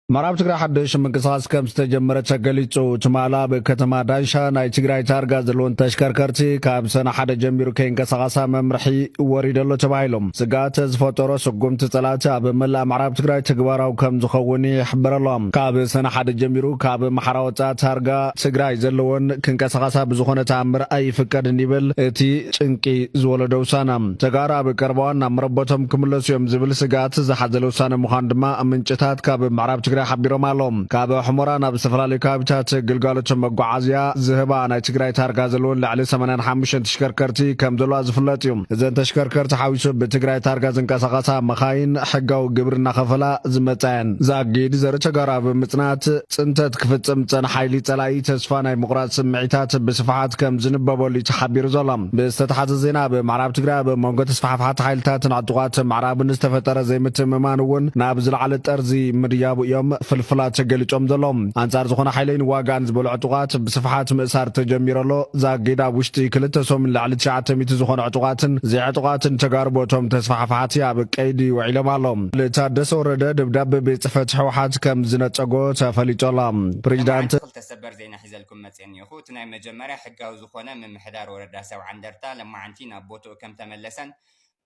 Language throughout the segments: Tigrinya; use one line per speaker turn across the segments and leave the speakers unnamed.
ምዕራብ ትግራይ ሓድሽ ምንቅስቃስ ከም ዝተጀመረ ተገሊጹ ትማላ በከተማ ዳንሻ ናይ ትግራይ ታርጋ ዘለዎን ተሽከርከርቲ ካብ ሰነ ሓደ ጀሚሩ ከይንቀሳቐሳ መምርሒ ወሪደሎ ተባሂሎም ስጋት ዝፈጠሮ ስጉምቲ ጸላቲ ኣብ መላእ ምዕራብ ትግራይ ተግባራዊ ከም ዝኸውን ይሕብረሎም። ካብ ሰነ ሓደ ጀሚሩ ካብ መሓራ ወጻኢ ታርጋ ትግራይ ዘለዎን ክንቀሳቐሳ ብዝኾነ ተኣምር ኣይፍቀድን ይብል እቲ ጭንቂ ዝወለዶ ውሳነ ተጋሩ ኣብ ቀረባዋን ናብ መረቦቶም ክምለሱ እዮም ዝብል ስጋት ዝሓዘለ ውሳነ ምዃኑ ድማ ምንጭታት ካብ ምዕራብ ትግራይ ሓቢሮም ኣሎም። ካብ ሕሞራ ናብ ዝተፈላለዩ ከባቢታት ግልጋሎት መጓዓዝያ ዝህባ ናይ ትግራይ ታርጋ ዘለዎን ልዕሊ 85 ተሽከርከርቲ ከም ዘለዋ ዝፍለጥ እዩ። እዘን ተሽከርከርቲ ሓዊሱ ብትግራይ ታርጋ ዝንቀሳቐሳ መኻይን ሕጋዊ ግብሪ እናኸፈላ ዝመጻየን ዘኣጊድ ዘርኢ ተጋሩ ኣብ ምጽናት ጽንተት ክፍጽም ፀና ሓይሊ ጸላኢ ተስፋ ናይ ምቑራጽ ስምዒታት ብስፍሓት ከም ዝንበበሉ ተሓቢሩ ዘሎ። ብዝተተሓዘ ዜና ብምዕራብ ትግራይ ኣብ መንጎ ተስፋሕፍሓት ሓይልታትን ዕጡቓት ምዕራብን ዝተፈጠረ ዘይምትምማን እውን ናብ ዝለዓለ ጠርዚ ምድያቡ እዮም ፍልፍላት ተገሊጾም ዘሎም። አንጻር ዝኾነ ሓይለይን ዋጋን ዝበሉ ዕጡቓት ብስፍሓት ምእሳር ተጀሚረሎ ዘኣጊድ ኣብ ውሽጢ 200 ልዕሊ 900 ዝኾኑ ዕጡቓትን ዘይዕጡቓትን ተጋሩ ቦቶም ተስፋሕፍሓት ኣብ ቀይዲ ውዒሎም ኣሎም። ለታደሰ ወረደ ደብዳቤ ቤት ጽሕፈት ሕወሓት ከም ዝነጸጎ ተፈሊጦሎም። ፕሬዚዳንት
ተሰበር ዜና ሒዘልኩም መጽን ይኹ እቲ ናይ መጀመርያ ሕጋዊ ዝኾነ ምምሕዳር ወረዳ ሰብዓ እንደርታ ለማዓንቲ ናብ ቦትኡ ከም ተመለሰን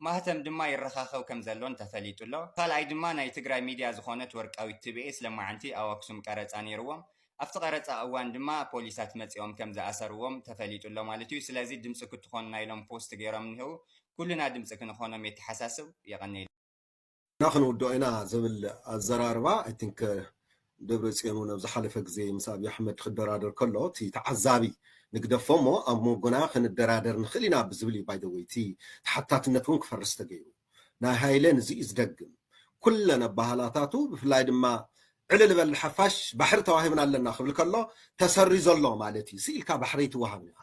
ማህተም ድማ ይረኻኸው ከም ዘሎን ተፈሊጡሎ። ካልኣይ ድማ ናይ ትግራይ ሚድያ ዝኾነት ወርቃዊት ቲቢኤስ ለማዓንቲ ኣብ ኣክሱም ቀረፃ ነይርዎም ኣብቲ ቀረፃ እዋን ድማ ፖሊሳት መጺኦም ከም ዝኣሰርዎም ተፈሊጡሎ ማለት እዩ። ስለዚ ድምፂ ክትኾኑና ኢሎም ፖስት ገይሮም እንሄው ኩልና ድምፂ ክንኾኖም የተሓሳስብ የቐኒል
ናኽንውድኦ ኢና ዝብል ኣዘራርባ ኣይ ቲንክ ደብረጽዮን እውን ኣብ ዝሓለፈ ግዜ ምስ ኣብዪ ኣሕመድ ክደራደር ከሎ እቲ ተዓዛቢ ንግደፎሞ ኣብ ሞጎና ክንደራደር ንኽእል ኢና ብዝብል እዩ። ባይ ዘ ወይ እቲ ተሓታትነት እውን ክፈርስ ተገይሩ ናይ ሃይለን እዚ እዩ ዝደግም ኩለን ኣባህላታቱ ብፍላይ ድማ ዕልል በል ሓፋሽ ባሕሪ ተዋሂብና ኣለና ክብል ከሎ ተሰሪዞ ኣሎ ማለት እዩ። ስኢልካ ባሕሪ ትዋሃብ ኢኻ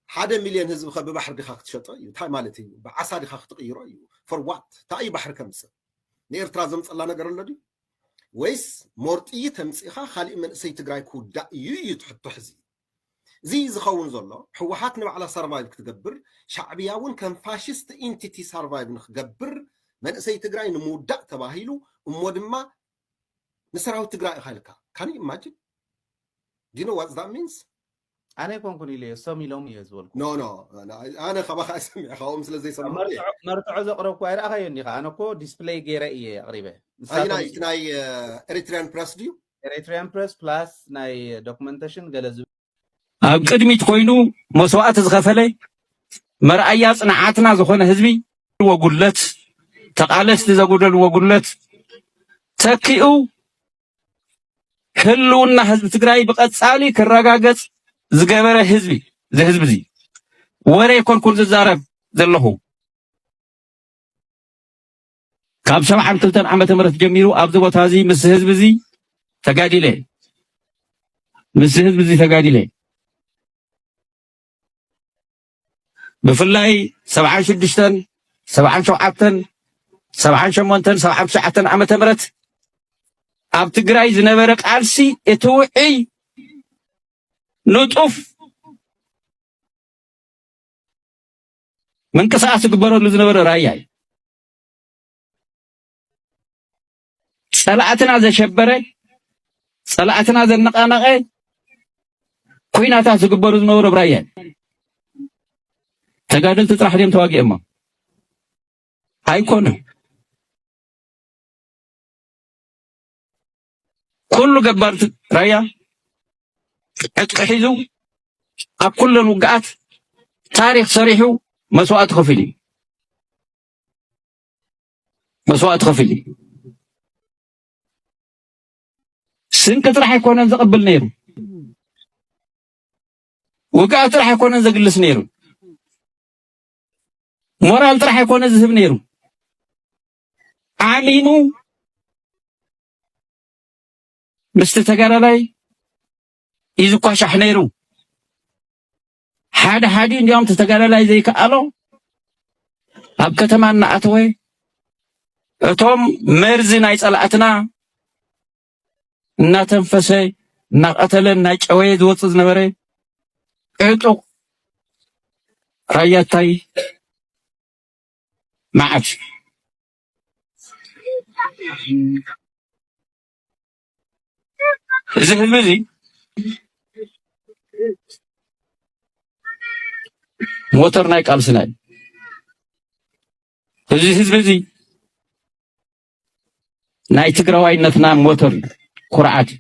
1 ሚልዮን ህዝቢ ኸ ብባሕሪ ዲኻ ክትሸጦ እዩ እንታይ ማለት እዩ? ብዓሳ ዲኻ ክትቕይሮ እዩ? ፎር ዋት እንታይ ባሕሪ ከምፅእ ንኤርትራ ዘምፀላ ነገር ኣሎ ድዩ ወይስ ሞርጥይ ተምፂኻ ካሊእ መንእሰይ ትግራይ ክውዳእ እዩ እዩ ትሕቶ ሕዚ እዚ ዝኸውን ዘሎ ሕወሓት ንባዕላ ሰርቫይቭ ክትገብር ሻዕብያ እውን ከም ፋሽስት ኢንቲቲ ሰርቫይቭ ንክገብር መንእሰይ ትግራይ ንምውዳእ ተባሂሉ እሞ ድማ ንሰራዊት ትግራይ ኢኻ ኢልካ ካን ዩ ኢማጂን ዲኖ ዋት ዛት ሚንስ
ኣነ ኮንኩን ኢለ ሰም ኢሎም እየ ዝበልኩ
ኖ ኖ ኣነ ኸባኻ ሰሚዕኻኦም ስለዘይሰምዑ
መርትዖ ዘቕረብኩ ኣይረኣኻዮ እኒኻ ኣነ ኮ ዲስፕሌይ ገይረ እየ ኣቕሪበ
ናይ ኤሪትሪያን ፕረስ ድዩ
ኤሪትሪያን ፕረስ ፕላስ ናይ ዶክመንቴሽን ገለ
ኣብ ቅድሚት ኮይኑ መስዋዕቲ ዝኸፈለ መርኣያ ጽንዓትና ዝኾነ ህዝቢ ወጉለት ተቃለስቲ ዘጉደል ወጉለት ተኪኡ ህልውና ህዝቢ ትግራይ ብቐጻሊ ክረጋገጽ ዝገበረ ህዝቢ ዝህዝቢ እዚ ወሬ ኮልኩል ዝዛረብ ዘለኹ ካብ 72 ዓመተ ምህረት ጀሚሩ ኣብዚ ቦታ እዚ ምስ ህዝቢ እዚ ተጋዲለ ምስ ህዝቢ እዚ ተጋዲለ ብፍላይ 76 77 78 79 ዓመተ ምህረት ኣብ ትግራይ ዝነበረ ቃልሲ እቲ ውዕይ ንጡፍ ምንቅስቃስ ዝግበረሉ ዝነበረ ራያ ጸላእትና ዘሸበረ ጸላእትና ዘነቃነቀ ኩናታት ዝግበሩ ዝነበሩ ራያ ተጋደልቲ ጥራሕ ድዮም ተዋጊኦም ኣይኮነን ኩሉ ገባር ራያ ዕጥቂ ሒዙ ኣብ ኩለን ውግኣት ታሪክ ሰሪሑ መስዋዕቲ ከፊል እዩ መስዋዕቲ ከፊል እዩ ስንቂ ጥራሕ ኣይኮነን ዘቕብል ነይሩ ውግኣት ጥራሕ ኣይኮነን ዘግልስ ነይሩ ሞራል ጥራሕ ኣይኮነ ዝህብ ነይሩ ዓሚኑ ምስቲ ተጋዳላይ ይዝኳሻሕ ነይሩ ሓደ ሓደ እንዲያውም ተጋዳላይ ዘይከኣሎ ኣብ ከተማ እናኣተወ እቶም መርዚ ናይ ጸላእትና እናተንፈሰ እናቐተለ ናይ ጨወየ ዝወፅእ ዝነበረ ዕጡቕ ራያታይ معك እዚ ህዝቢ እዚ ሞተር ናይ ቃልስና እዚ ህዝቢ እዚ ናይ ትግራዋይነትና ሞተር ኩርዓት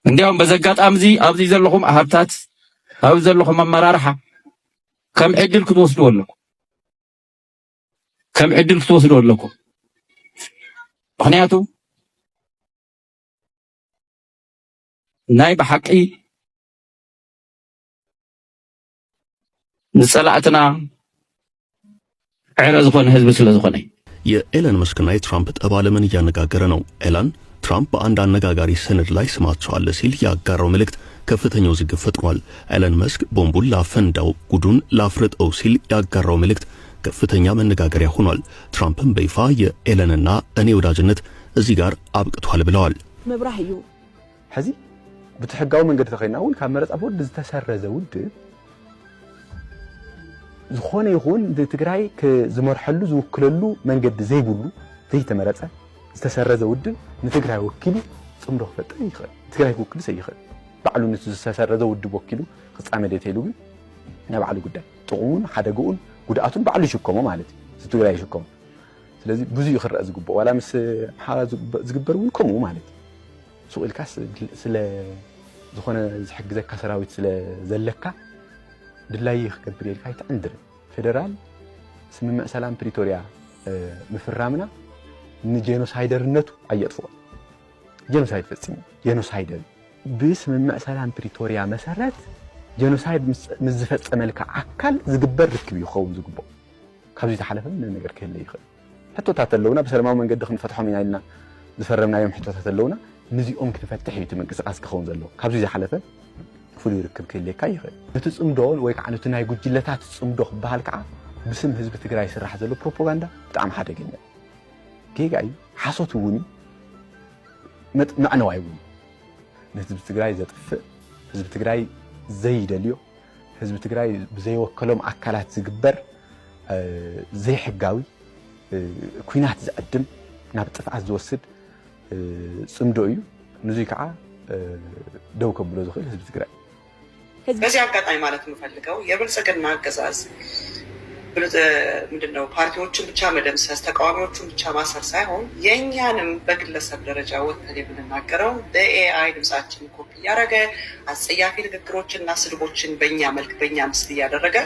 እንዲያውም በዘጋጣሚ እዚ ኣብዚ ዘለኹም ሃብታት ኣብ ዘለኹም ኣመራርሓ ከም ዕድል ክትወስድዎ ኣለኩም ምክንያቱ ናይ ብሓቂ ንጸላእትና ዕረ ዝኾነ ህዝቢ ስለ ዝኾነ
የኤለን መስክና የትራምፕ ጠብ ዓለምን እያነጋገረ ነው። ኤለን ትራምፕ በአንድ አነጋጋሪ ሰነድ ላይ ስማቸው አለ ሲል ያጋራው መልእክት ከፍተኛ ውዝግብ ፈጥሯል። ኤለን መስክ ቦምቡን ላፈንዳው ጉዱን ላፍርጠው ሲል ያጋራው መልእክት ከፍተኛ መነጋገሪያ ሆኗል። ትራምፕም በይፋ የኤለንና እኔ ወዳጅነት እዚህ ጋር አብቅቷል ብለዋል።
መብራህዩ ሕዚ ብትሕጋው መንገድ ተኸይናውን ካብ መረጻ ቦርድ ዝተሰረዘ ውድብ ዝኾነ ይኹን ትግራይ ዝመርሐሉ ዝውክለሉ መንገዲ ዘይብሉ ዘይተመረጸ ዝተሰረዘ ውድብ ንትግራይ ወኪሉ ጽምዶ ክፈጥር ይኽእል። ትግራይ ክውክል ሰይኽእል ባዕሉ ነቲ ዝተሰረዘ ውድብ ወኪሉ ክጻመድ የተይሉ ግን ናይ ባዕሉ ጉዳይ ጥቕሙን ሓደግኡን ጉድኣቱን ባዕሉ ይሽከሞ ማለት እዩ ትግራይ ይሽከሞ። ስለዚ ብዙ ይኽረአ ዝግበኦ ዋላ ምስ ሓራ ዝግበር እውን ከምኡ ማለት እዩ ስኡልካስ ስለ ዝኾነ ዝሕግዘካ ሰራዊት ስለ ዘለካ ድላይ ክገብር የልካ ይትዕንድር ፌደራል ስምምዕ ሰላም ፕሪቶሪያ ምፍራምና ንጄኖሳይደርነቱ አየጥፎ ጄኖሳይድ ፈጽሞ ጄኖሳይደር በስምምዕ ሰላም ፕሪቶሪያ መሰረት ጄኖሳይድ ምዝፈጸመልካ አካል ዝግበር ርክብ ይኸውን ዝግቦ ካብዚ ተሓለፈ ምን ነገር ከለ ይኽእል ሕቶታት ኣለውና በሰላማዊ መንገዲ ክንፈትሖም ኢና ኢልና ዝፈረምናዮም ሕቶታት ኣለውና ነዚኦም ክንፈትሕ እዩ ትምንቅስቃስ ክኸውን ዘሎ ካብዚ ዝሓለፈ ፍሉይ ርክብ ከለካ ይኽእል እቲ ጽምዶ ወይ ከዓ እቲ ናይ ጉጅለታት ጽምዶ ክበሃል ከዓ ብስም ህዝቢ ትግራይ ስራሕ ዘሎ ፕሮፓጋንዳ በጣም ሓደገኛ ጌጋ እዩ ሓሶት እውን መዕነዋይ እውን ህዝቢ ትግራይ ዘጥፍእ ህዝቢ ትግራይ ዘይደልዮ ህዝቢ ትግራይ ብዘይወከሎም አካላት ዝግበር ዘይሕጋዊ ኩናት ዝዕድም ናብ ጥፍዓት ዝወስድ ጽምዶ እዩ ንዙይ ከዓ ደው ከብሎ ዝኽእል ህዝቢ ትግራይ
በዚህ አጋጣሚ ማለት የምፈልገው የብልጽግና አገዛዝ ምንድነው ፓርቲዎችን ብቻ መደምሰስ ተቃዋሚዎችን ብቻ ማሰር ሳይሆን የኛንም በግለሰብ ደረጃ ወጥተን የምንናገረው በኤአይ ድምጻችን ኮፒ ያደረገ አጸያፊ ንግግሮችንና ስድቦችን በእኛ መልክ በእኛ ምስል እያደረገ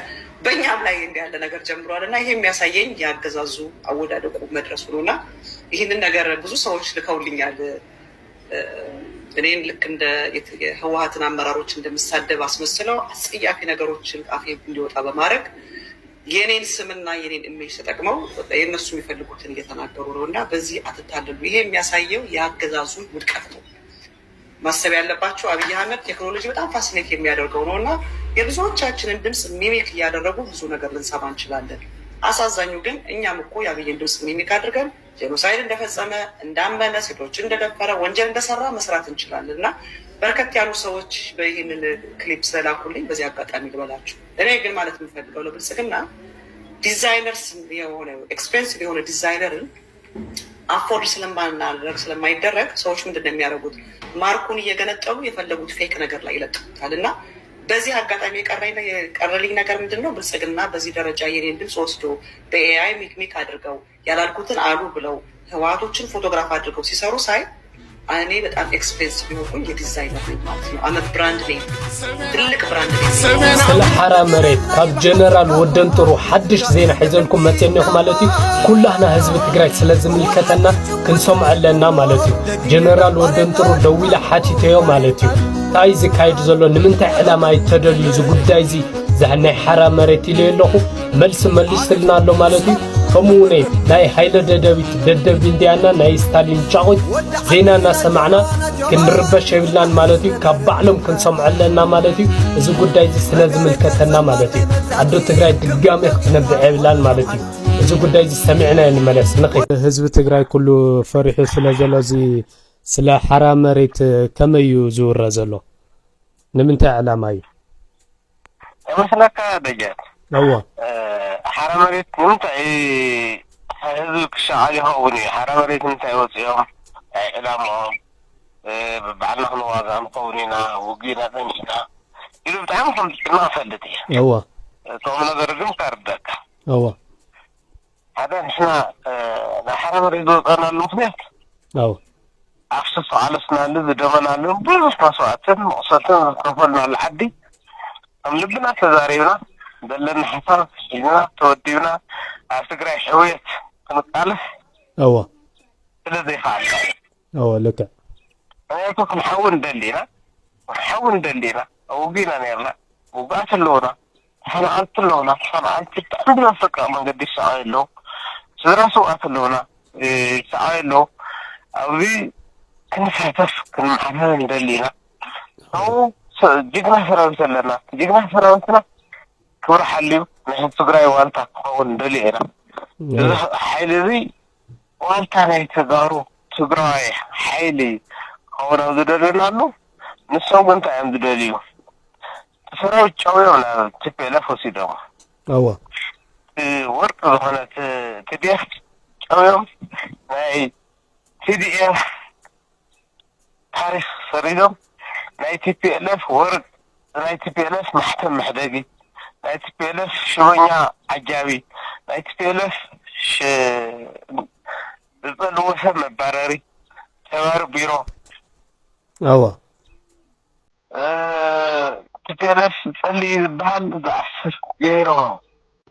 በእኛም ላይ እንዲህ ያለ ነገር ጀምሯልና ይሄ የሚያሳየኝ ያገዛዙ አወዳደቁ መድረሱ ነውና ይህንን ነገር ብዙ ሰዎች ልከውልኛል። እኔን ልክ እንደ የህወሓትን አመራሮች እንደምሳደብ አስመስለው አጸያፊ ነገሮችን አፌ እንዲወጣ በማድረግ የኔን ስምና የኔን ኢሜጅ ተጠቅመው የነሱ የሚፈልጉትን እየተናገሩ ነውና በዚህ አትታለሉ። ይሄ የሚያሳየው ያገዛዙ ውድቀት ነው። ማሰብ ያለባቸው አብይ አህመድ ቴክኖሎጂ በጣም ፋሲኔት የሚያደርገው ነውና የብዙዎቻችንን ድምጽ ሚሚክ እያደረጉ ብዙ ነገር ልንሰማ እንችላለን። አሳዛኙ ግን እኛም እኮ የአብይን ድምጽ ሚሚክ አድርገን ጄኖሳይድ እንደፈጸመ እንዳመነ ሴቶችን እንደደፈረ ወንጀል እንደሰራ መስራት እንችላለን እና በርከት ያሉ ሰዎች በይህንን ክሊፕ ስለላኩልኝ በዚህ አጋጣሚ ልበላችሁ። እኔ ግን ማለት የምፈልገው ለብልጽግና ዲዛይነርስ የሆነ ኤክስፔንሲቭ የሆነ ዲዛይነርን አፎርድ ስለማይደረግ ሰዎች ምንድነው የሚያደርጉት? ማርኩን እየገነጠሉ የፈለጉት ፌክ ነገር ላይ ይለጥፉታል እና በዚህ አጋጣሚ የቀረልኝ ነገር ምንድነው? ብልጽግና በዚህ ደረጃ የኔን ድምፅ ወስዶ በኤአይ ሚክሚክ አድርገው ያላልኩትን አሉ ብለው ህወሓቶችን ፎቶግራፍ አድርገው ሲሰሩ ሳይ እኔ በጣም ኤክስፔንሲቭ የሆንኩኝ የዲዛይነር ነኝ ማለት ነው። አመት ብራንድ ነኝ፣ ትልቅ ብራንድ ነኝ።
ስለ ሓራ መሬት ካብ ጀነራል ወደን ጥሩ ሓድሽ ዜና ሒዘልኩም መፅኒኹ ማለት እዩ። ኩላህና ህዝቢ ትግራይ ስለ ዝምልከተና ክንሰምዖ ኣለና ማለት እዩ። ጀነራል ወደን ጥሩ ደው ኢላ ሓቲተዮ ማለት እዩ። እንታይ ዝካየድ ዘሎ ንምንታይ ዕላማ ይተደልዩ እዚ ጉዳይ እዚ ናይ ሓራ መሬት ኢሉ ኣለኹ መልሲ መሊስልና ኣሎ ማለት እዩ። ከምኡውን ናይ ሃይለ ደደቢት ደደብ ኢንድያና ናይ ስታሊን ጫቑት ዜና እናሰማዕና ክንርበሽ የብልናን ማለት እዩ። ካብ ባዕሎም ክንሰምዖ ኣለና ማለት እዩ። እዚ ጉዳይ እዚ ስለ ዝምልከተና ማለት እዩ። ኣዶ ትግራይ ድጋሚ ክትነብዕ የብላን ማለት እዩ። እዚ ጉዳይ እዚ ሰሚዕና ንመለስ ህዝቢ ትግራይ ኩሉ ፈሪሑ ስለ ዘሎ እዚ ስለ ሓራ መሬት ከመይ እዩ ዝውረ ዘሎ? ንምንታይ ዕላማ እዩ
መስለካ ደጃት?
እዎ
ሓራ መሬት ንምንታይ ህዝቢ ክሸዓል ይኸውን እዩ? ሓራ መሬት ንምንታይ ወፂኦም ዕላማኦም بعدنا خلوا هذا مقونينا وجينا تمشينا يلو بتعمل ما فلتي
هو
كمان درجم كاردك
هو
هذا إحنا نحرم ريدو أنا المخنث
هو
أفسس على سنة اللي دمنا لهم بس مسواتنا مقصتنا قبلنا العدي أم لبنا تزارينا دلنا حصل هنا تودينا أفكر شوية كنت
هو
الذي فعل
هو لك
أنا كنت نحاول ندلينا وجينا نيرنا وقاتلونا فنعلت لونا فنعلت عندنا فكرة من قد سعاي له سدرسوا قاتلونا سعاي له أبي كنا ساتف كنا محاولة ندلينا أو جينا فرنسا كور حليو نحن تقرأي والتا نحاول ندلينا حيلي والتا نيتقارو تقرأي حيلي هو ندلينا له نسوق انت عم دليو سراو تشاوي ولا تبي لفوسي دوا
هو
ورق هنا تبي تشاوي ناي تدي تاريخ سريدو ناي تبي لف ورق ناي تبي لف محتم محداقي ناي تبي لف شوية عجابي ناي تبي لف الوسم البراري تمار بيرو
هو
تتعرف اللي بعد ضعف غيره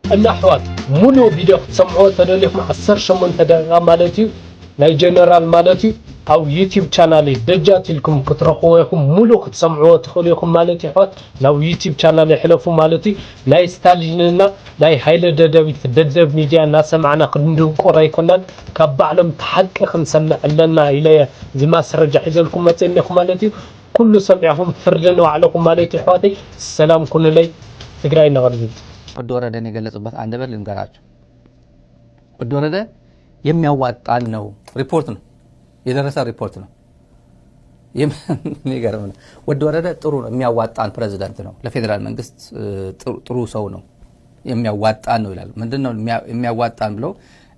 الأحوال ملو فيديو تسمعوه تدليكم 18 دقيقة مالتي ناي جنرال مالتي أو يوتيوب شانالي دجات لكم كترخوكم ملو تسمعوه تخليكم مالتي حوت لو يوتيوب شانالي حلفوا مالتي لا يستالجننا لا يحيل ددبيت ددب ميديا الناس معنا قندو قري كنا كبعلم تحقق نسمع لنا إليه زي ما سرجع لكم متنكم مالتي كل سمعهم فردن وعليكم مالتي حواتي السلام كل لي تقرأي نغرزت
الدورة ده نقلت بس عند بل الجراج الدورة ده يميوات عنه ريبورتنا يدرس ريبورتنا نيجرمنا والدورة ده ترون يميوات عن بريزيدنتنا لفيدرال منجست ترو سونه يميوات عنه يلال من دونه يميوات عن بلو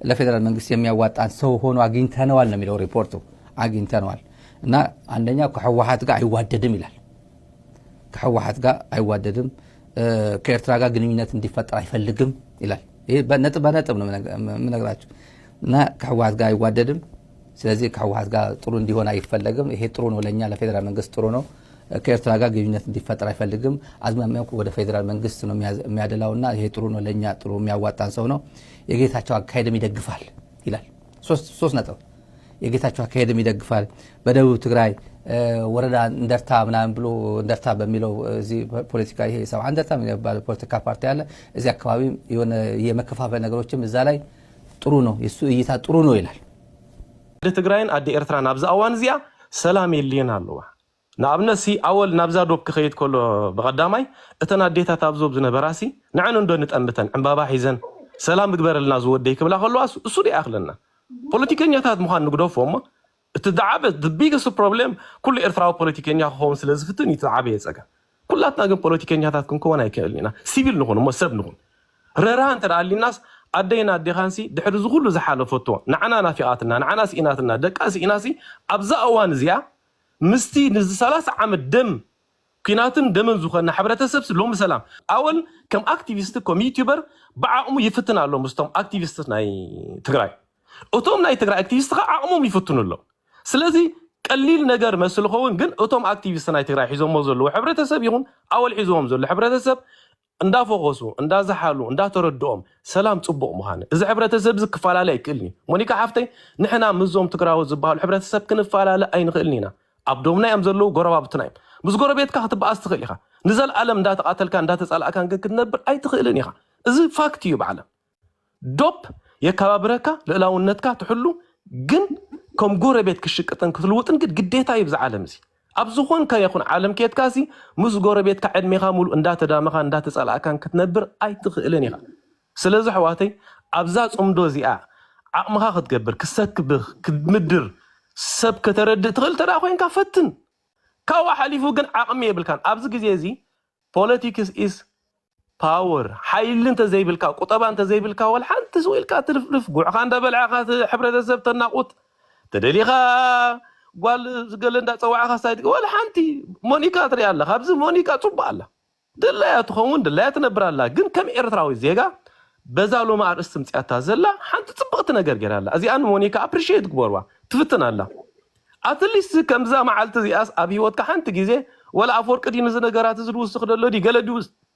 لفيدرال منجست يميوات عن سو هون عجين تنوال نميلو ريبورتو عجين تنوال እና አንደኛ ከህወሓት ጋር አይዋደድም ይላል ከህወሓት ጋር አይዋደድም ከኤርትራ ጋር ግንኙነት እንዲፈጠር አይፈልግም ይላል ይሄ በነጥብ ነው ምነግራችሁ እና ከህወሓት ጋር አይዋደድም ስለዚህ ከህወሓት ጋር ጥሩ እንዲሆን አይፈልግም ይሄ ጥሩ ነው ለኛ ለፌደራል መንግስት ጥሩ ነው ከኤርትራ ጋር ግንኙነት እንዲፈጠር አይፈልግም አዝማሚያው ወደ ፌደራል መንግስት ነው የሚያደላውና ይሄ ጥሩ ነው ለኛ ጥሩ የሚያዋጣን ሰው ነው የጌታቸው አካሄድም ይደግፋል ይላል ሶስት ነጥብ የጌታቸው አካሄድም ይደግፋል በደቡብ ትግራይ ወረዳ እንደርታ ምናምን ብሎ እንደርታ በሚለው እዚ ፖለቲካ ይሄ ሰው እንደርታ የሚባል ፖለቲካ ፓርቲ አለ እዚ አካባቢ የሆነ የመከፋፈል ነገሮችም እዛ ላይ ጥሩ ነው የሱ እይታ ጥሩ ነው ይላል
ትግራይን አዲ ኤርትራ ናብዛ አዋን እዚያ ሰላም የሊና አለዋ ናብነሲ አወል ናብዛ ዶብ ከኸይት ኮሎ በቀዳማይ እተና ዴታ ታብዞብ ዝነበራሲ ንዕኑ እንደንጠምተን ዕምባባ ሒዘን ሰላም ግበረልና ዝወደይ ክብላ ከለዋ እሱ ዲ አኽለና ፖለቲከኛታት ምዃን ንግደፎም እትደዓበ the biggest problem ኩሉ ኤርትራዊ ፖለቲከኛ ሆም ስለዝፍትን ይተዓበ የጸጋ ኩላትና ግን ፖለቲከኛታት ክንኮን አይከልኒና ሲቪል ንኹን መሰብ ንኹን ረራ እንተዳሊናስ አደይና አደኻንሲ ድሕሪ ዝኹሉ ዝሓለፈቶ ንዓና ናፊቃትና ንዓና ሲኢናትና ደቃሲ ኢናሲ ኣብዛ እዋን እዚኣ ምስቲ ንዝ 30 ዓመት ደም ኩናትን ደመን ዝኮነ ሕብረተሰብ ሎም ሰላም ኣወል ከም አክቲቪስት ከም ዩቲዩበር ብዓቕሙ ይፍትን ኣሎ ምስቶም አክቲቪስት ናይ ትግራይ እቶም ናይ ትግራይ አክቲቪስት ዓቕሞም ይፍትኑሎ ስለዚ ቀሊል ነገር መስልኸውን ግን እቶም አክቲቪስት ናይ ትግራይ ሒዞሞ ዘለዉ ሕብረተሰብ ይኹን ኣወል ሒዞም ዘሎ ሕብረተሰብ እንዳፎከሱ እንዳዝሓሉ እንዳተረድኦም ሰላም ጽቡቕ ምዃነ እዚ ሕብረተሰብ ዝክፈላለ ይክእልኒ ሞኒካ ሓፍተይ ንሕና ምዞም ትግራዊ ዝበሃሉ ሕብረተሰብ ክንፈላለ ኣይንኽእልኒና ኣብ ዶምና እዮም ዘለዉ ጎረባብትና እዮም ምስ ጎረቤትካ ክትበኣስ ትኽእል ኢኻ ንዘለኣለም እንዳተቃተልካ እንዳተጻልኣካ ክትነብር ኣይትኽእልን ኢኻ እዚ ፋክት እዩ ብዓለም ዶብ የካባብረካ ልዕላውነትካ ትሕሉ ግን ከም ጎረቤት ክሽቅጥን ክትልውጥን ግዴታ እዩ ብዝዓለም እዚ ኣብ ዝኾንካ ይኹን ዓለም ከየትካሲ ምስ ጎረቤትካ ዕድሜኻ ሙሉእ እንዳተዳመኻ እንዳተጻልኣካን ክትነብር ኣይትኽእልን ኢኻ ስለዚ ሕዋተይ ኣብዛ ጽምዶ እዚኣ ዓቕምኻ ክትገብር ክሰክብህ ክትምድር ሰብ ከተረድእ ትኽእል ተዳ ኮይንካ ፈትን ካብኡ ሓሊፉ ግን ዓቕሚ የብልካን ኣብዚ ግዜ እዚ ፖለቲክስ ኢዝ ፓወር ሓይሊ እንተዘይብልካ ቁጠባ እንተዘይብልካ ወል ሓንቲ ስዊልካ ትልፍልፍ ጉዕኻ እንዳበልዓኻ ሕብረተሰብ ተናቁት ተደሊኻ قال قال تصوع خاصايت ولا حنتي مونيكا تري الله خبز مونيكا صب الله دلا تخون دلا تنبر الله ግን ከም ኤርትራዊ ዜጋ በዛሎ ማር እስምጽያታ ዘላ ሓንቲ ጽብቕት ነገር ገራላ እዚኣን ሞኒካ አፕሪሺየት ግበርዋ ትፍትናላ አትሊስት ከምዛ መዓልቲ ዚያስ ኣብ ህይወትካ ሓንቲ ግዜ ወላ አፈወርቅ ዲን ዝነገራት ዝድውስኽ ደሎ ዲ ገለዲ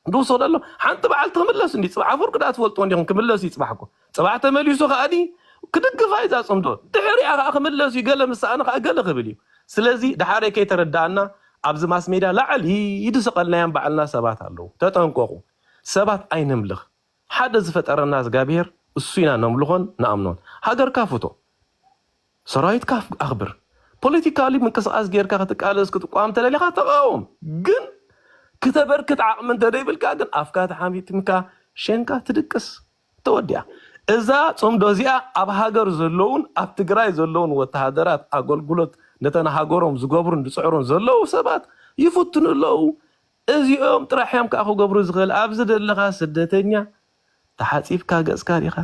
دوسو دلو حنت بعلت خملس ندي صباح فرق دات فولتون دي خملس يصبحكو صباح تمليسو خادي كدق فايزا صمدو دحري اخا خملس يقل مس انا اقل خبلي سلازي دحاري كي تردانا ابز ماس ميدا لعل يدسقلنا يان بعلنا سبات الله تطنققو سبات اينملخ حد زفطرنا زغابير اسينا نملخون نامنون هاجر كافوتو سرايت كاف اخبر بوليتيكالي من قصاص غيركا تقالس كتقام تلاليخا تقاوم جن كتبركت عقم انت ديبلكا ግን አፍካ ተሐሚትምካ ሸንካ ትድቅስ ተወዲያ እዛ ጾም ዶዚያ ኣብ ሃገር ዘለውን ኣብ ትግራይ ዘለውን ወተሃደራት አገልግሎት ነተና ሃገሮም ዝገብሩ እንድጽዕሩን ዘለው ሰባት ይፍትኑለው እዚኦም ጥራሕያም ካኹ ገብሩ ዝኽእል ኣብ ዝደለኻ ስደተኛ ተሓጺፍካ ገጽካ ዲኻ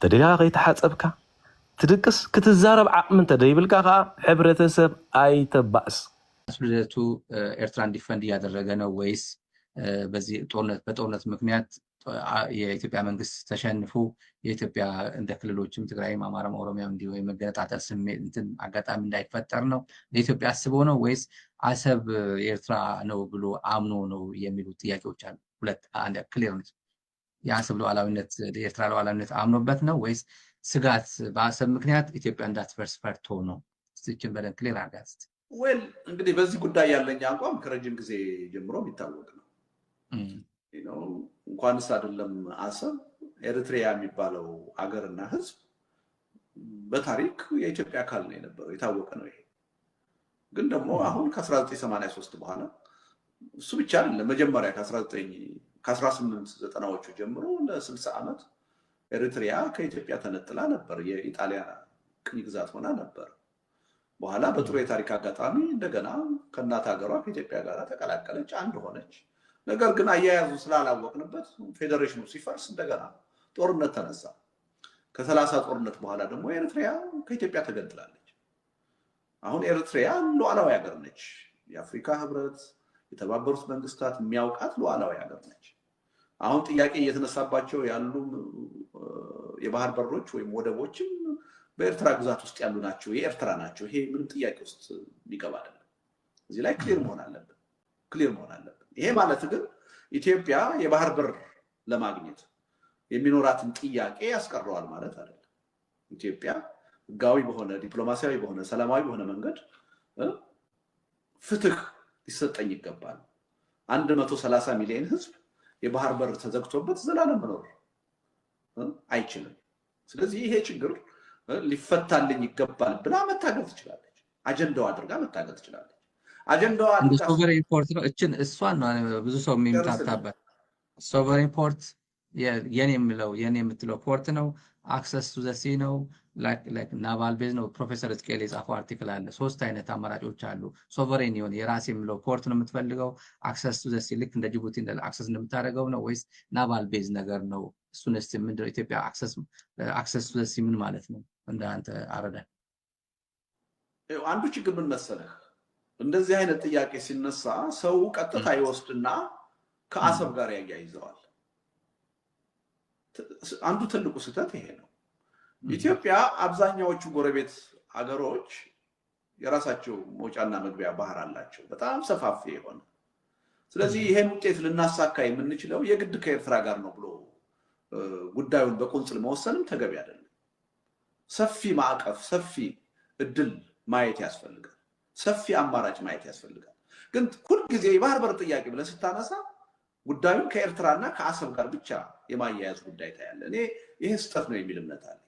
ተደጋጋይ ተሓጸብካ ትድቅስ ክትዛረብ ዓቅም እንተ ደይብልካ ሕብረተሰብ አይተባእስ
ልደቱ ኤርትራን ዲፈንድ እያደረገ ነው ወይስ በዚህ በጦርነት ምክንያት የኢትዮጵያ መንግስት ተሸንፎ የኢትዮጵያ እንደ ክልሎችም ትግራይም አማራም ኦሮሚያም እንዲሁ የመገነጣጠል ስሜት እንትን አጋጣሚ እንዳይፈጠር ነው ለኢትዮጵያ አስበው ነው ወይስ አሰብ ኤርትራ ነው ብሎ አምኖ ነው የሚሉ ጥያቄዎች አሉ ሁለት አንድ ክሊርነት የአሰብ ሉዓላዊነት የኤርትራ ሉዓላዊነት አምኖበት ነው ወይስ ስጋት በአሰብ ምክንያት ኢትዮጵያ እንዳትፈርስ ፈርቶ ነው እሱን በደንብ ክሊር አድርጋት
ወል እንግዲህ በዚህ ጉዳይ ያለኝ አቋም ከረጅም ጊዜ ጀምሮ የሚታወቅ ነው እንኳንስ አይደለም አሰብ ኤርትሪያ የሚባለው ሀገርና ህዝብ በታሪክ የኢትዮጵያ አካል ነው የነበረው የታወቀ ነው ይሄ ግን ደግሞ አሁን ከ1983 በኋላ እሱ ብቻ አይደለም መጀመሪያ ከ1890ዎቹ ጀምሮ ለ60 ዓመት ኤርትሪያ ከኢትዮጵያ ተነጥላ ነበር የኢጣሊያ ቅኝ ግዛት ሆና ነበር በኋላ በጥሩ የታሪክ አጋጣሚ እንደገና ከናት ሀገሯ ከኢትዮጵያ ጋር ተቀላቀለች አንድ ሆነች ነገር ግን አያያዙ ስላላወቅንበት ፌዴሬሽኑ ሲፈርስ እንደገና ጦርነት ተነሳ ከ30 ጦርነት በኋላ ደግሞ ኤርትሪያ ከኢትዮጵያ ተገንጥላለች አሁን ኤርትሪያ ሉዓላዊ ሀገር ነች የአፍሪካ ህብረት የተባበሩት መንግስታት የሚያውቃት ሉዓላዊ ሀገር ነች አሁን ጥያቄ እየተነሳባቸው ያሉ የባህር በሮች ወይም ወደቦችም በኤርትራ ግዛት ውስጥ ያሉ ናቸው የኤርትራ ናቸው ይሄ ምንም ጥያቄ ውስጥ ሊገባ አይደለም እዚህ ላይ ክሊር መሆን አለበት ይሄ ማለት ግን ኢትዮጵያ የባህር በር ለማግኘት የሚኖራትን ጥያቄ ያስቀረዋል ማለት አይደለም ኢትዮጵያ ህጋዊ በሆነ ዲፕሎማሲያዊ በሆነ ሰላማዊ በሆነ መንገድ ፍትህ ሊሰጠኝ ይገባል 130 ሚሊዮን ህዝብ የባህር በር ተዘግቶበት ዘላለም መኖር አይችልም ስለዚህ ይሄ ችግር ሊፈታልኝ ይገባል ብላ መታገል ትችላለች አጀንዳው አድርጋ መታገል ትችላለች አጀንዳው አድርጋ
ሶቨሬን ፖርት ነው እሷን ብዙ ሰው የሚምታታበት ሶቨሬን ፖርት የኔ የምትለው ፖርት ነው አክሰስ ቱ ዘ ሲ ነው ላይክ ናቫል ቤዝ ነው ፕሮፌሰር እስኬል የጻፈው አርቲክል አለ ሶስት አይነት አማራጮች አሉ ሶቨሬን የሆነ የራስ የሚለው ፖርት ነው የምትፈልገው አክሰስ ቱ ዘ ሲ ልክ እንደ ጅቡቲ እንደ አክሰስ እንደምታደርገው ነው ወይስ ናቫል ቤዝ ነገር ነው እሱንስ ምንድነው ኢትዮጵያ አክሰስ ቱ ዘ ሲ ምን ማለት ነው እንደ አንተ አረዳ
አንዱ ችግር ምን መሰለህ እንደዚህ አይነት ጥያቄ ሲነሳ ሰው ቀጥታ ይወስድና ከአሰብ ጋር ያያይዘዋል አንዱ ትልቁ ስህተት ይሄ ነው ኢትዮጵያ አብዛኛዎቹ ጎረቤት አገሮች የራሳቸው መውጫና መግቢያ ባህር አላቸው በጣም ሰፋፊ የሆነ ስለዚህ ይሄን ውጤት ልናሳካ የምንችለው የግድ ከኤርትራ ጋር ነው ብሎ ጉዳዩን በቁንጽል መወሰንም ተገቢ አይደለም ሰፊ ማዕቀፍ ሰፊ እድል ማየት ያስፈልጋል ሰፊ አማራጭ ማየት ያስፈልጋል ግን ሁሉ ጊዜ የባህር በር ጥያቄ ብለ ስታነሳ ጉዳዩን ከኤርትራና ከአሰብ ጋር ብቻ የማያያዝ ጉዳይ ታያለ እኔ ይሄ ስህተት ነው የሚል እምነት አለ